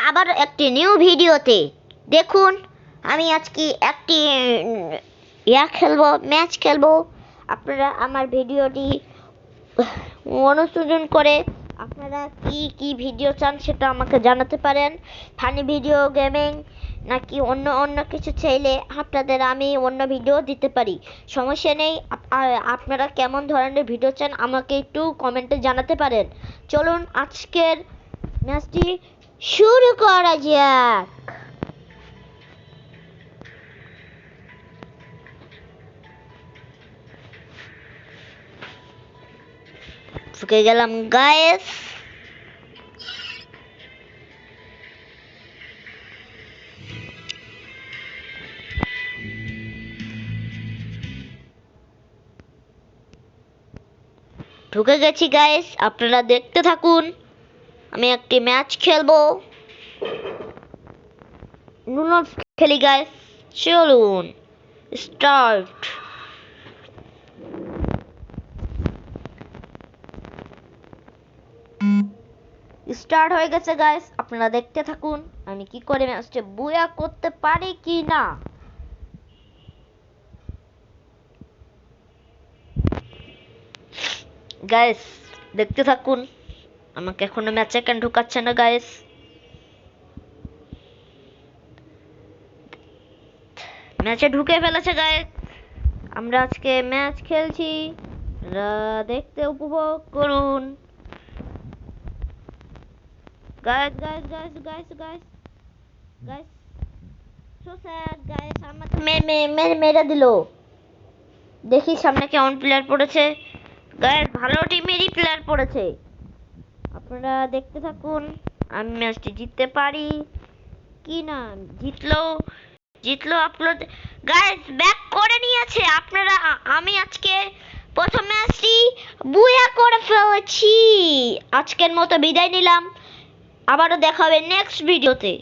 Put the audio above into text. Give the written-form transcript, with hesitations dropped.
আবার একটি নিউ ভিডিওতে। দেখুন আমি আজকে একটি ম্যাচ খেলবো। আপনারা আমার ভিডিওটি অনুসরণ করে আপনারা কি ভিডিও চান সেটা আমাকে জানাতে পারেন। ফানি ভিডিও, গেমিং নাকি অন্য কিছু চাইলে আপনাদের আমি অন্য ভিডিও দিতে পারি, সমস্যা নেই। আপনারা কেমন ধরনের ভিডিও চান আমাকে একটু কমেন্টে জানাতে পারেন। চলুন আজকের ম্যাচটি শুরু করা যাক। ঢুকে গেলাম গাইস। ঢুকে গেছি গাইস, আপনারা দেখতে থাকুন। আমি একটি ম্যাচ খেলবো, নুডলস খেলি গাইস। চলুন স্টার্ট। স্টার্ট হয়ে গেছে গাইস, আপনারা দেখতে থাকুন আমি কি করে ম্যাচটা বুয়া করতে পারি কি না। গাইস দেখতে থাকুন, আমাকে এখনো ম্যাচে কেন ঢুকাচ্ছে না গাইস। ম্যাচে ঢুকে ফেলেছে গাইস। আমরা আজকে ম্যাচ খেলছি, দেখতে উপভোগ করুন। Guys guys guys guys guys guys so sad guys, আমাকে মেরে দিল। দেখি সামনে কেমন প্লেয়ার পড়েছে। গাইস ভালো টিমেরই প্লেয়ার পড়েছে, আপনারা দেখতে থাকুন আমি ম্যাচটি জিততে পারি কি না। জিতলো আপলোড গাইস, ব্যাক করে নিয়েছে। আপনারা আমি আজকে প্রথম ম্যাচটি বুয়া করে ফেলেছি। আজকের মতো বিদায় নিলাম, আবারও দেখা হবে নেক্সট ভিডিওতে।